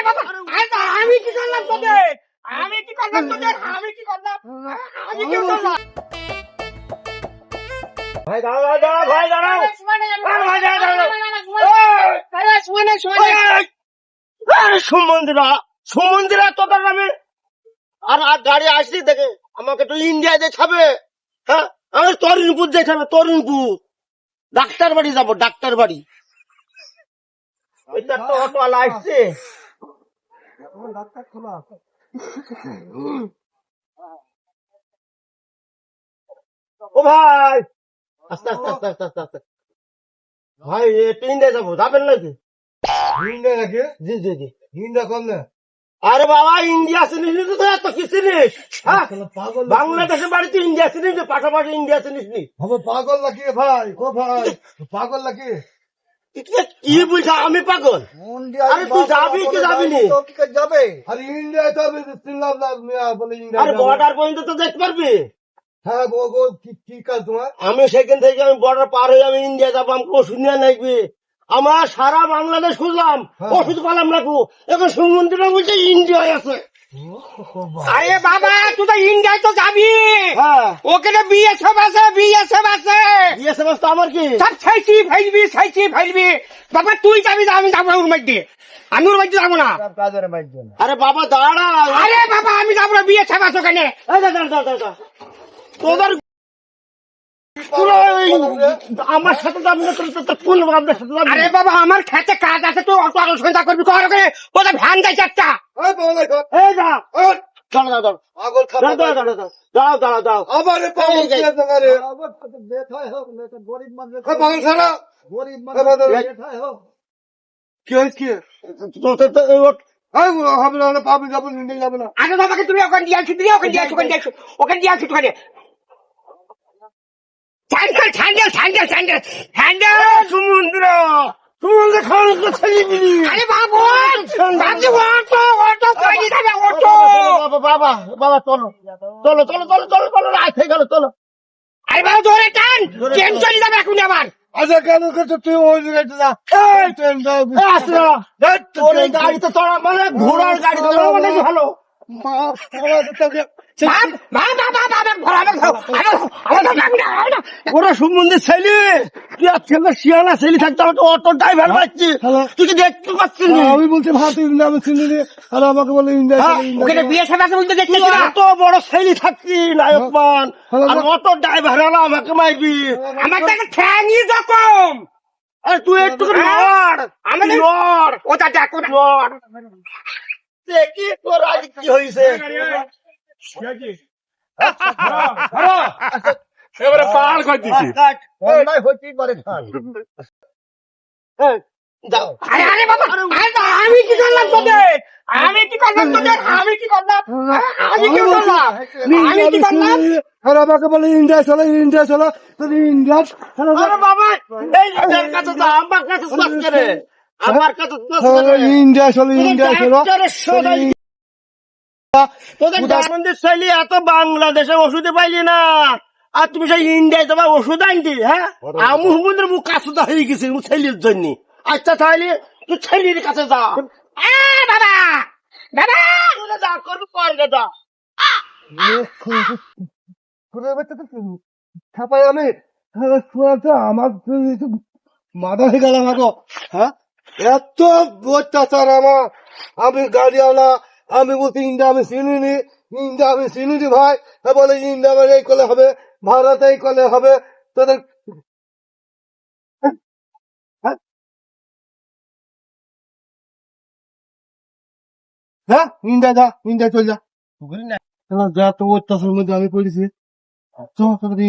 বাবা আমি কি করলাম তোদের? আমি কি করলাম তোদের? আমি কি করলাম? আমি কি করলাম? ভাই দাঁড়াও দাঁড়াও ভাই দাঁড়াও ভাই দাঁড়াও সুমন্দিরা সুমন্দিরা তোদের নামে আর গাড়ি আসলি দেখে আমাকে তো ইন্ডিয়ায় দেখাবে। হ্যাঁ আমি তরুণপুর দেখাবে তরুণপুর ডাক্তার বাড়ি যাবো ডাক্তার বাড়ি। ওইটা তো অটোওয়ালা আসছে ও ভাই আস্তে আস্তে আস্তে আস্তে আস্তে আস্তে ভাই একটু ইন্ডিয়া যাবো যাবেন নাকি? ইন্ডিয়া নাকি? জি জি জি ইন্ডিয়া কম না? আরে বাবা ইন্ডিয়া চিনিস নি তো এত কি চিনিস? হ্যাঁ পাগল বাংলাদেশের বাড়িতে ইন্ডিয়া চিনিস নি পাশাপাশি ইন্ডিয়া চিনিস নি? হবে পাগল নাকি ভাই? ও ভাই পাগল নাকি? তুই কি বুঝা আমি পাগল? আরে তুই যাবি কি যাবি নি? যাবে আরে ইন্ডিয়ায় তো আমি চিনলাম না মিয়া বলে ইন্ডিয়া আরে বর্ডার পর্যন্ত তো দেখতে পারবি। হ্যাঁ গো গো কি কাজ তোমার? আমি সেখান থেকে আমি বর্ডার পার হয়ে আমি ইন্ডিয়া যাবো আমাকে ওষুধ নিয়ে নাকবি। আমার সারা বাংলাদেশ খুঁজলাম ওষুধ পেলাম না গো এখন সমুদ্র বলছে ইন্ডিয়ায় আছে। আরে বাবা তুই তো ইন্ডিয়ায় তো যাবি। হ্যাঁ ওখানে বিএসএফ আছে বিএসএফ আছে বিএসএফ তো আমার কি সব ছাইছি ফেলবি বাবা তুই যাবি না আমি যাবো ওর মধ্যে আমি ওর মধ্যে যাবো না। কাজের মাইজন আরে বাবা দাঁড়া আরে বাবা আমি যাবো না বিএসএফ আছে ওখানে তোদের তোরা আমার সাথে যাবি না তোর কোন আপনার সাথে যাবি? আরে বাবা আমার খেতে কাজ আছে তুই অত আলোচনা করবি কর ওখানে ওটা ভ্যান যাইছে একটা এই পাগল এই যা দাঁড়া দাঁড়া পাগল দাঁড়া দাঁড়া দাঁড়া দাঁড়া দাঁড়া আবার পাগল কি করে? আবার ব্যথায় হোক না গরিব মানুষ পাগল খানা গরিব মানুষ ব্যথায় হোক কি হইছে? হবে না পাবি যাবো ইন্ডিয়া যাবে না। আরে বাবাকে তুমি ওখানে দিয়ে আসি ওখানে দিয়ে আসি ওখানে স্যান্ডেল সমুদ্র সমুদ্র খাওয়ানো ছেলে আরে বাবু ভাবছি অটো কই যাবে অটো বাবা বাবা চলো চলো চলো চলো চলো চলো রাত হয়ে গেল চলো। আরে বাবা ধরে টান ট্রেন চলে যাবে এখন আবার। আচ্ছা কেন করছো তুই ওই জায়গায় যা? এই ট্রেন দাও তোর এই গাড়িতে চড়া মানে ঘোড়ার গাড়িতে চড়া মানে ভালো। ওরা সম্বন্ধে ছেলে তুই আর ছেলে শিয়ালা ছেলে থাকতে আমাকে অটো ড্রাইভার পাচ্ছি তুই কি দেখতে পাচ্ছিস না? আমি বলছি ভাত ইন্ডিয়া আমি চিনি রে আর আমাকে বলে ইন্ডিয়া ওখানে বিয়ে সাথে বলতে দেখতে তুই এত বড় ছেলে থাকছি নায়কমান আর অটো ড্রাইভার আমাকে মারবি আমার তো একটা ঠ্যাংই রকম। আরে তুই একটু নড় আমাদের নড় ওটা দেখো নড় দেখি তোর আজ কি হয়েছে। এবারে পাহাড় করে দিচ্ছি অন্যায় হইতেই পারে খান যাও আরে আরে বাবা আমি কি করলাম তোদের? আমি কি করলাম তোদের? আমি কি করলাম? আমি কি করলাম? আমি কি করলাম? আর আমাকে বলে ইন্ডিয়া চলো তুমি ইন্ডিয়া আরে বাবা এই নিজের কাছে যা আমার কাছে সস করে আমার কাছে সস করে ইন্ডিয়া চলো তোদের ডায়মন্ডের শৈলী এত বাংলাদেশে ওষুধে পাইলি না আর তুমি সেই ইন্ডিয়ায় তোমার ওষুধ আনতি। হ্যাঁ আমি সমুদ্রের মুখ কাছুদা হয়ে গেছি ছেলের জন্য। আচ্ছা তাহলে তুই ছেলের কাছে যা বাবা বাবা তোরা যা করবি কর যা ছাপাই আমি আমার মাথা হয়ে গেল আমাকে। হ্যাঁ এত অত্যাচার আমার আমি গাড়িওয়ালা আমি বলছি ইন্ডিয়া আমি চিনিনি ভাই বলে ইন্ডিয়া আমার এই করলে হবে ভারত এই করলে হবে তোদের হ্যাঁ ইন্ডিয়া চল যা যা তো অত্যাচারের মধ্যে আমি পড়েছি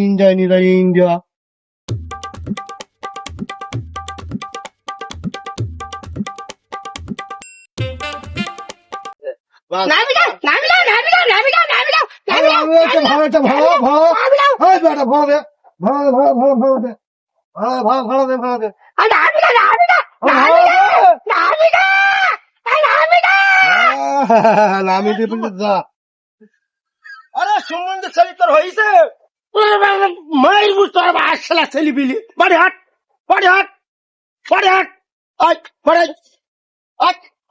ইন্ডিয়া আমি যা আরে সম্বন্ধে ছেলে তোর হয়েছে মায়ের বুঝতে পারবো আসলা ছেলে বিলি বাড়ি হাট বাড়ি হাট বাড়ি হাট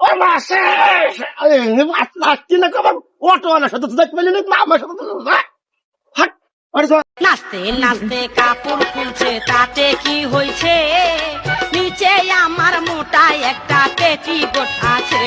ও মাসে আরে আসছি না কবার অটোওয়ালার সাথে তো দেখতে পেলি না আমার সাথে তো হাট আরে নাচতে নাচতে কাপড় খুলছে তাতে কি হয়েছে নিচে আমার মোটা একটা পেটিকোট আছে